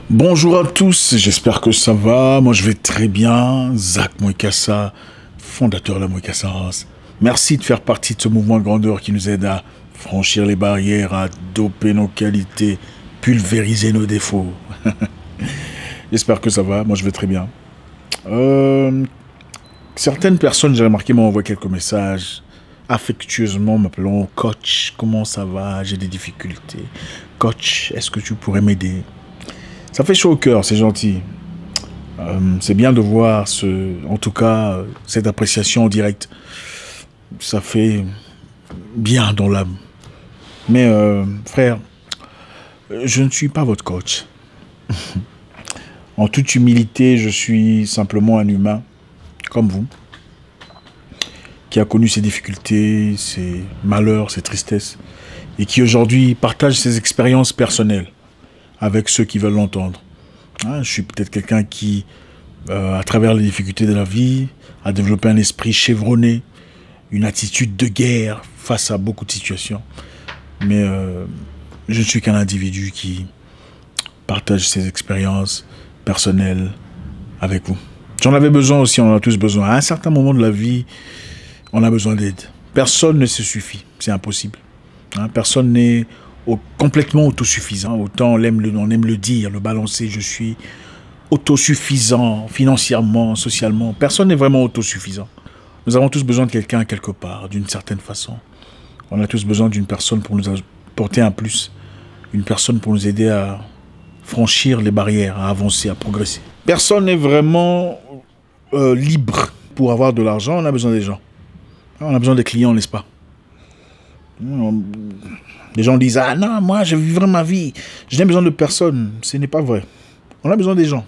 Bonjour à tous, j'espère que ça va. Moi je vais très bien. Zach Moïkassa, fondateur de la Moïkassa Race. Merci de faire partie de ce mouvement de grandeur qui nous aide à franchir les barrières, à doper nos qualités, pulvériser nos défauts. J'espère que ça va. Moi je vais très bien. Certaines personnes, j'ai remarqué, m'ont envoyé quelques messages affectueusement m'appelant coach. Comment ça va? J'ai des difficultés. Coach, est-ce que tu pourrais m'aider? Ça fait chaud au cœur, c'est gentil. C'est bien de voir, en tout cas, cette appréciation en direct. Ça fait bien dans l'âme. Mais frère, je ne suis pas votre coach. En toute humilité, je suis simplement un humain, comme vous, qui a connu ses difficultés, ses malheurs, ses tristesses, et qui aujourd'hui partage ses expériences personnelles avec ceux qui veulent l'entendre. Je suis peut-être quelqu'un qui, à travers les difficultés de la vie, a développé un esprit chevronné, une attitude de guerre face à beaucoup de situations. Mais je ne suis qu'un individu qui partage ses expériences personnelles avec vous. J'en avais besoin aussi, on en a tous besoin. À un certain moment de la vie, on a besoin d'aide. Personne ne se suffit, c'est impossible. Personne n'est complètement autosuffisant. Autant on aime le dire, le balancer, je suis autosuffisant financièrement, socialement. Personne n'est vraiment autosuffisant. Nous avons tous besoin de quelqu'un quelque part, d'une certaine façon. On a tous besoin d'une personne pour nous apporter un plus. Une personne pour nous aider à franchir les barrières, à avancer, à progresser. Personne n'est vraiment libre. Pour avoir de l'argent, on a besoin des gens. On a besoin des clients, n'est-ce pas? Les gens disent « Ah non, moi je vivrai ma vie, je n'ai besoin de personne ». Ce n'est pas vrai. On a besoin des gens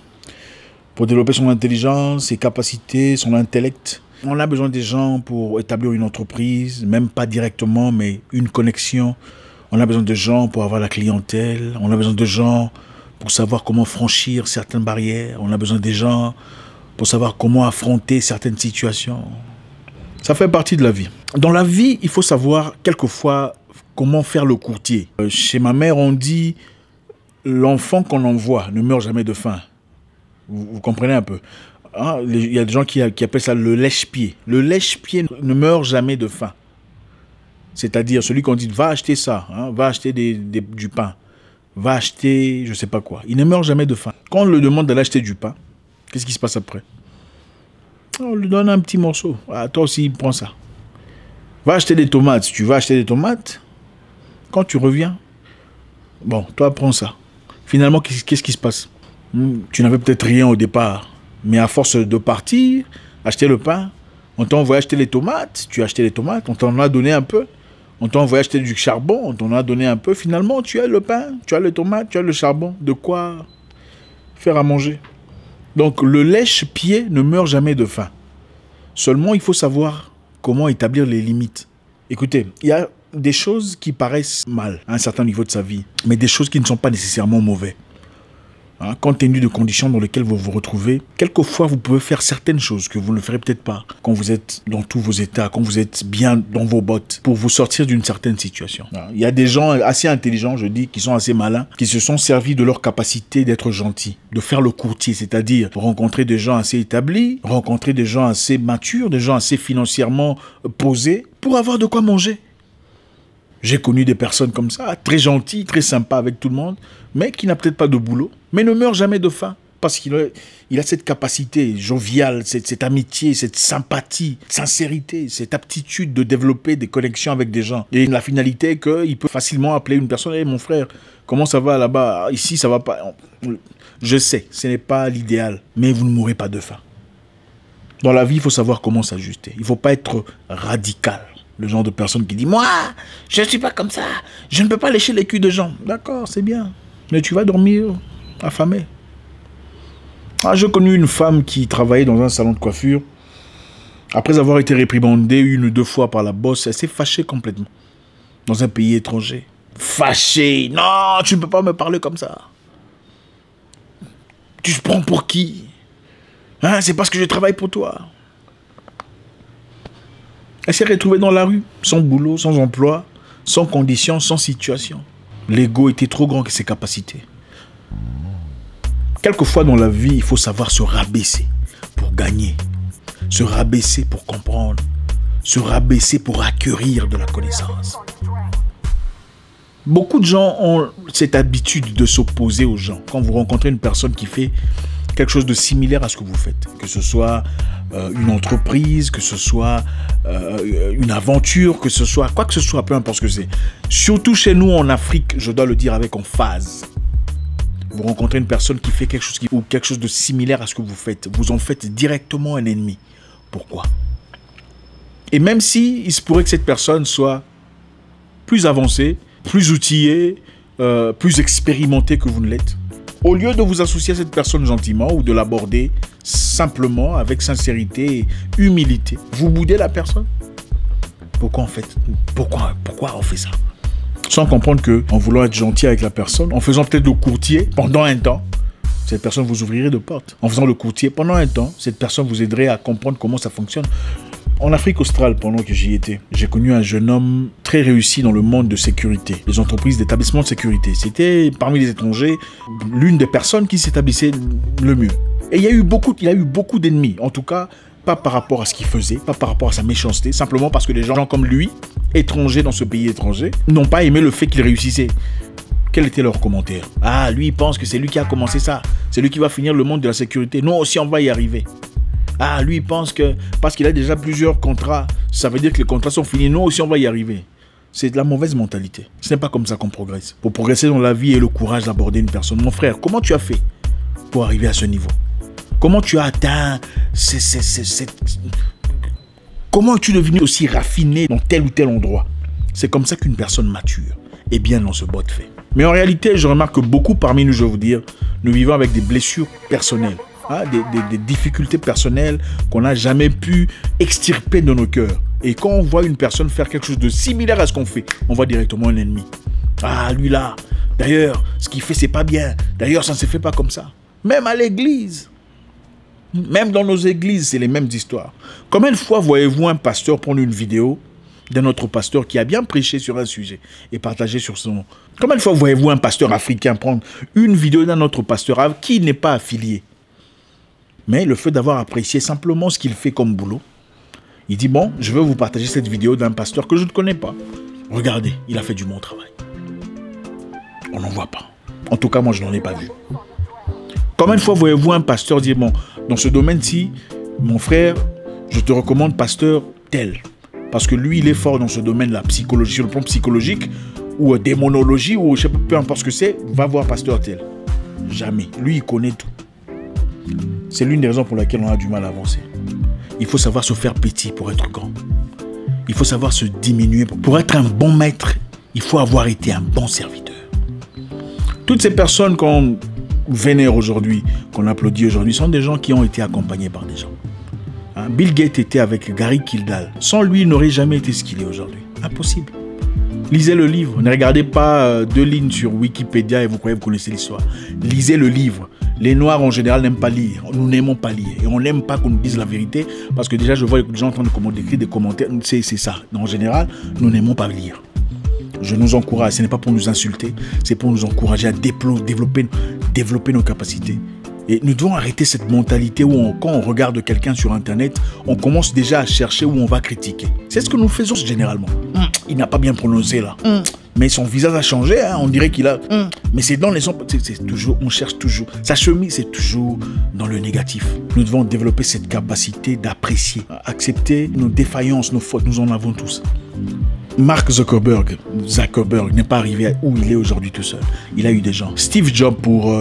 pour développer son intelligence, ses capacités, son intellect. On a besoin des gens pour établir une entreprise, même pas directement, mais une connexion. On a besoin de gens pour avoir la clientèle. On a besoin de gens pour savoir comment franchir certaines barrières. On a besoin des gens pour savoir comment affronter certaines situations. Ça fait partie de la vie. Dans la vie, il faut savoir quelquefois comment faire le courtier. Chez ma mère, on dit l'enfant qu'on envoie ne meurt jamais de faim. Vous comprenez un peu? Il y a des gens qui appellent ça le lèche-pied. Le lèche-pied ne meurt jamais de faim. C'est-à-dire celui qu'on dit va acheter ça, va acheter du pain, va acheter je ne sais pas quoi. Il ne meurt jamais de faim. Quand on le demande d'aller acheter du pain, qu'est-ce qui se passe après? On lui donne un petit morceau. Toi aussi, prends ça. Va acheter des tomates. Tu vas acheter des tomates. Quand tu reviens, bon, toi, prends ça. Finalement, qu'est-ce qui se passe? Tu n'avais peut-être rien au départ. Mais à force de partir, acheter le pain, on t'a envoyé acheter les tomates. Tu as acheté les tomates. On t'en a donné un peu. On t'a envoyé acheter du charbon. On t'en a donné un peu. Finalement, tu as le pain, tu as les tomates, tu as le charbon. De quoi faire à manger? Donc, le lèche-pied ne meurt jamais de faim. Seulement, il faut savoir comment établir les limites. Écoutez, il y a des choses qui paraissent mal à un certain niveau de sa vie, mais des choses qui ne sont pas nécessairement mauvaises. Compte tenu de conditions dans lesquelles vous vous retrouvez, quelquefois vous pouvez faire certaines choses que vous ne ferez peut-être pas quand vous êtes dans tous vos états, quand vous êtes bien dans vos bottes, pour vous sortir d'une certaine situation. Il y a des gens assez intelligents, je dis, qui sont assez malins, qui se sont servis de leur capacité d'être gentils, de faire le courtier, c'est-à-dire rencontrer des gens assez établis, rencontrer des gens assez matures, des gens assez financièrement posés, pour avoir de quoi manger. J'ai connu des personnes comme ça, très gentilles, très sympas avec tout le monde, mais qui n'a peut-être pas de boulot, mais ne meurt jamais de faim. Parce qu'il a cette capacité joviale, cette amitié, cette sympathie, cette sincérité, cette aptitude de développer des connexions avec des gens. Et la finalité est qu'il peut facilement appeler une personne « Hey, mon frère, comment ça va là-bas? Ici, ça va pas. » Je sais, ce n'est pas l'idéal, mais vous ne mourrez pas de faim. Dans la vie, il faut savoir comment s'ajuster. Il ne faut pas être radical. Le genre de personne qui dit « Moi, je ne suis pas comme ça. Je ne peux pas lécher les culs de gens. » D'accord, c'est bien. Mais tu vas dormir affamé. J'ai connu une femme qui travaillait dans un salon de coiffure. Après avoir été réprimandée 1 ou 2 fois par la boss, elle s'est fâchée complètement. Dans un pays étranger. Fâchée. Non, tu ne peux pas me parler comme ça. Tu te prends pour qui? C'est parce que je travaille pour toi. Elle s'est retrouvée dans la rue, sans boulot, sans emploi, sans conditions, sans situation. L'ego était trop grand que ses capacités. Quelquefois dans la vie, il faut savoir se rabaisser pour gagner, se rabaisser pour comprendre, se rabaisser pour acquérir de la connaissance. Beaucoup de gens ont cette habitude de s'opposer aux gens. Quand vous rencontrez une personne qui fait quelque chose de similaire à ce que vous faites, que ce soit une entreprise, que ce soit une aventure, que ce soit quoi que ce soit, peu importe ce que c'est. Surtout chez nous en Afrique, je dois le dire avec emphase. Vous rencontrez une personne qui fait quelque chose de similaire à ce que vous faites. Vous en faites directement un ennemi. Pourquoi? Et même si il se pourrait que cette personne soit plus avancée, plus outillée, plus expérimentée que vous ne l'êtes, au lieu de vous associer à cette personne gentiment ou de l'aborder simplement avec sincérité et humilité, vous boudez la personne. Pourquoi en fait? Pourquoi on fait ça? Sans comprendre que, en voulant être gentil avec la personne, en faisant peut-être le courtier pendant un temps, cette personne vous ouvrirait de portes. En faisant le courtier pendant un temps, cette personne vous aiderait à comprendre comment ça fonctionne. En Afrique australe, pendant que j'y étais, j'ai connu un jeune homme très réussi dans le monde de sécurité, les entreprises d'établissement de sécurité. C'était, parmi les étrangers, l'une des personnes qui s'établissait le mieux. Et il a eu beaucoup d'ennemis, en tout cas, pas par rapport à ce qu'il faisait, pas par rapport à sa méchanceté, simplement parce que les gens comme lui, étrangers dans ce pays étranger, n'ont pas aimé le fait qu'il réussissait. Quel était leur commentaire? Ah, lui, il pense que c'est lui qui a commencé ça. C'est lui qui va finir le monde de la sécurité. Nous aussi, on va y arriver. Ah, lui, il pense que parce qu'il a déjà plusieurs contrats, ça veut dire que les contrats sont finis. Nous aussi, on va y arriver. C'est de la mauvaise mentalité. Ce n'est pas comme ça qu'on progresse. Pour progresser dans la vie et le courage d'aborder une personne. Mon frère, comment tu as fait pour arriver à ce niveau? Comment tu as atteint Comment es-tu devenu aussi raffiné dans tel ou tel endroit? C'est comme ça qu'une personne mature est bien dans ce bot de fait. Mais en réalité, je remarque que beaucoup parmi nous, je vais vous dire, nous vivons avec des blessures personnelles. Des difficultés personnelles qu'on n'a jamais pu extirper de nos cœurs. Et quand on voit une personne faire quelque chose de similaire à ce qu'on fait, on voit directement un ennemi. Ah, lui là, d'ailleurs, ce qu'il fait, c'est pas bien. D'ailleurs, ça ne se fait pas comme ça. Même à l'église. Même dans nos églises, c'est les mêmes histoires. Combien de fois voyez-vous un pasteur prendre une vidéo d'un autre pasteur qui a bien prêché sur un sujet et partagé sur son... Combien de fois voyez-vous un pasteur africain prendre une vidéo d'un autre pasteur qui n'est pas affilié? Mais le fait d'avoir apprécié simplement ce qu'il fait comme boulot, il dit, bon, je vais vous partager cette vidéo d'un pasteur que je ne connais pas. Regardez, il a fait du bon travail. On n'en voit pas. En tout cas, moi, je n'en ai pas vu. Combien de fois voyez-vous un pasteur dire, bon, dans ce domaine-ci, mon frère, je te recommande pasteur tel. Parce que lui, il est fort dans ce domaine, la psychologie, sur le plan psychologique, ou démonologie, ou je sais pas, peu importe ce que c'est, va voir pasteur tel. Jamais. Lui, il connaît tout. C'est l'une des raisons pour laquelle on a du mal à avancer. Il faut savoir se faire petit pour être grand. Il faut savoir se diminuer. Pour être un bon maître, il faut avoir été un bon serviteur. Toutes ces personnes qu'on vénère aujourd'hui, qu'on applaudit aujourd'hui, sont des gens qui ont été accompagnés par des gens. Bill Gates était avec Gary Kildall. Sans lui, il n'aurait jamais été ce qu'il est aujourd'hui. Impossible. Lisez le livre. Ne regardez pas 2 lignes sur Wikipédia et vous croyez que vous connaissez l'histoire. Lisez le livre. Les Noirs, en général, n'aiment pas lire. Nous n'aimons pas lire. Et on n'aime pas qu'on nous dise la vérité. Parce que déjà, je vois les gens en train d'écrire des commentaires. C'est ça. En général, nous n'aimons pas lire. Je nous encourage. Ce n'est pas pour nous insulter. C'est pour nous encourager à développer nos capacités. Et nous devons arrêter cette mentalité où quand on regarde quelqu'un sur Internet, on commence déjà à chercher où on va critiquer. C'est ce que nous faisons généralement. Il n'a pas bien prononcé là. Mais son visage a changé, hein, on dirait qu'il a... Mais c'est dans les... C'est toujours, on cherche toujours. Sa chemise, c'est toujours dans le négatif. Nous devons développer cette capacité d'apprécier, accepter nos défaillances, nos fautes. Nous en avons tous. Mark Zuckerberg n'est pas arrivé où il est aujourd'hui tout seul. Il a eu des gens. Steve Jobs pour...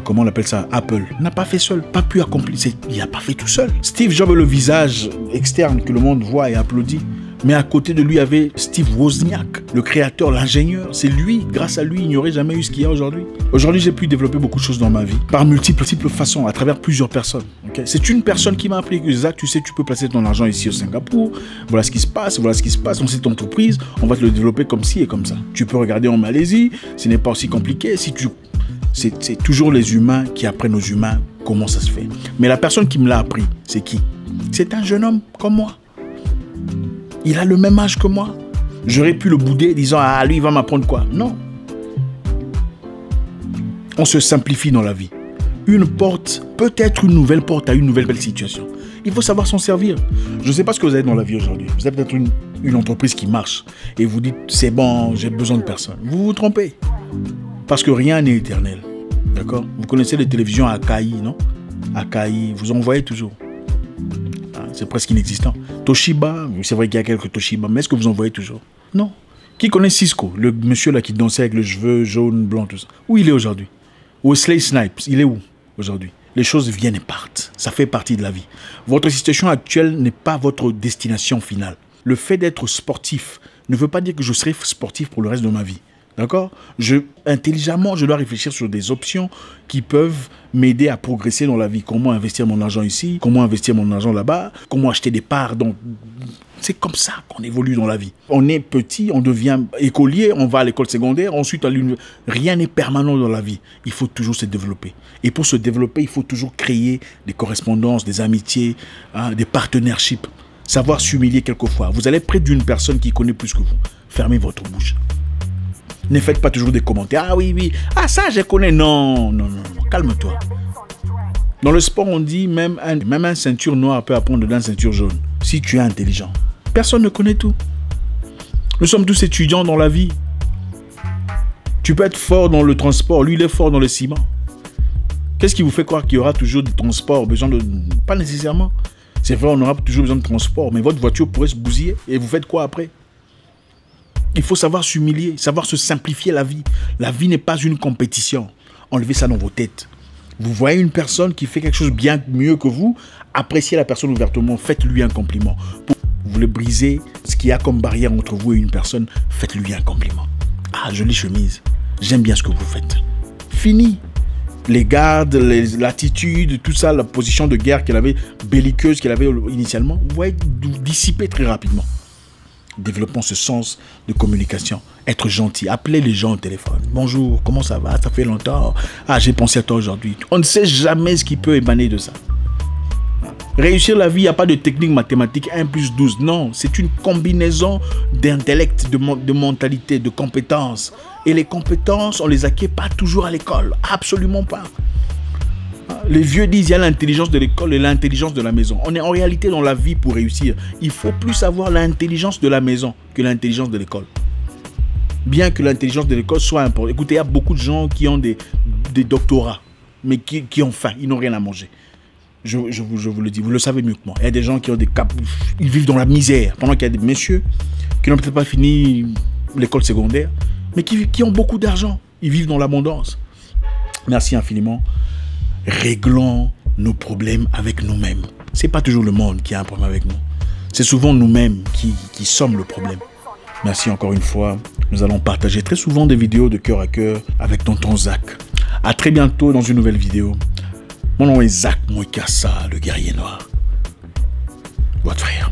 comment on appelle ça? Apple. N'a pas fait seul. Pas pu accomplir. Il n'a pas fait tout seul. Steve Jobs est le visage externe que le monde voit et applaudit. Mais à côté de lui, il y avait Steve Wozniak, le créateur, l'ingénieur. C'est lui, grâce à lui, il n'y aurait jamais eu ce qu'il y a aujourd'hui. Aujourd'hui, j'ai pu développer beaucoup de choses dans ma vie, par multiples façons, à travers plusieurs personnes. Okay? C'est une personne qui m'a appris que Zach, tu sais, tu peux placer ton argent ici au Singapour. Voilà ce qui se passe, dans cette entreprise. On va te le développer comme ci et comme ça. Tu peux regarder en Malaisie, ce n'est pas aussi compliqué. C'est toujours les humains qui apprennent aux humains comment ça se fait. Mais la personne qui me l'a appris, c'est qui? C'est un jeune homme comme moi. Il a le même âge que moi. J'aurais pu le bouder disant « Ah, lui, il va m'apprendre quoi ?» Non. On se simplifie dans la vie. Une porte peut être une nouvelle porte à une nouvelle belle situation. Il faut savoir s'en servir. Je ne sais pas ce que vous avez dans la vie aujourd'hui. Vous avez peut-être une entreprise qui marche et vous dites c'est bon, j'ai besoin de personne. Vous vous trompez. Parce que rien n'est éternel. D'accord? Vous connaissez les télévisions Akai, non? Akai, vous en voyez toujours. C'est presque inexistant. Toshiba, c'est vrai qu'il y a quelques Toshiba, mais est-ce que vous en voyez toujours? Non. Qui connaît Cisco? Le monsieur là qui dansait avec les cheveux jaunes, blancs, tout ça. Où il est aujourd'hui? Wesley Snipes, il est où aujourd'hui? Les choses viennent et partent. Ça fait partie de la vie. Votre situation actuelle n'est pas votre destination finale. Le fait d'être sportif ne veut pas dire que je serai sportif pour le reste de ma vie. D'accord? Intelligemment, je dois réfléchir sur des options qui peuvent m'aider à progresser dans la vie. Comment investir mon argent ici? Comment investir mon argent là-bas? Comment acheter des parts? Donc, c'est comme ça qu'on évolue dans la vie. On est petit, on devient écolier, on va à l'école secondaire, ensuite à l'université. Rien n'est permanent dans la vie. Il faut toujours se développer. Et pour se développer, il faut toujours créer des correspondances, des amitiés, des partnerships. Savoir s'humilier quelquefois. Vous allez près d'une personne qui connaît plus que vous. Fermez votre bouche. Ne faites pas toujours des commentaires. Ah oui, oui. Ah ça, je connais. Non, non, non, non. Calme-toi. Dans le sport, on dit même un ceinture noire peut apprendre d'une ceinture jaune. Si tu es intelligent. Personne ne connaît tout. Nous sommes tous étudiants dans la vie. Tu peux être fort dans le transport. Lui, il est fort dans le ciment. Qu'est-ce qui vous fait croire qu'il y aura toujours de transport? Pas nécessairement. C'est vrai, on aura toujours besoin de transport. Mais votre voiture pourrait se bousiller. Et vous faites quoi après? Il faut savoir s'humilier, savoir se simplifier la vie. La vie n'est pas une compétition. Enlevez ça dans vos têtes. Vous voyez une personne qui fait quelque chose bien mieux que vous, appréciez la personne ouvertement, faites-lui un compliment. Vous voulez briser ce qu'il y a comme barrière entre vous et une personne, faites-lui un compliment. Ah, jolie chemise, j'aime bien ce que vous faites. Fini. Les gardes, l'attitude, tout ça, la position de guerre qu'elle avait, belliqueuse qu'elle avait initialement, vous voyez dissiper très rapidement. Développons ce sens de communication. Être gentil. Appelez les gens au téléphone. Bonjour, comment ça va? Ça fait longtemps. Ah, j'ai pensé à toi aujourd'hui. On ne sait jamais ce qui peut émaner de ça. Réussir la vie, il n'y a pas de technique mathématique 1 plus 12. Non, c'est une combinaison d'intellect, de mentalité, de compétences. Et les compétences, on les acquiert pas toujours à l'école. Absolument pas. Les vieux disent qu'il y a l'intelligence de l'école et l'intelligence de la maison. On est en réalité dans la vie pour réussir. Il faut plus avoir l'intelligence de la maison que l'intelligence de l'école. Bien que l'intelligence de l'école soit importante. Écoutez, il y a beaucoup de gens qui ont des doctorats, mais qui ont faim, ils n'ont rien à manger. Je vous le dis, vous le savez mieux que moi. Il y a des gens qui ont des caps, ils vivent dans la misère. Pendant qu'il y a des messieurs qui n'ont peut-être pas fini l'école secondaire, mais qui ont beaucoup d'argent. Ils vivent dans l'abondance. Merci infiniment. Réglons nos problèmes avec nous-mêmes. Ce n'est pas toujours le monde qui a un problème avec nous. C'est souvent nous-mêmes qui sommes le problème. Merci encore une fois. Nous allons partager très souvent des vidéos de cœur à cœur avec tonton Zach. À très bientôt dans une nouvelle vidéo. Mon nom est Zach Moikassa, le guerrier noir. Votre frère.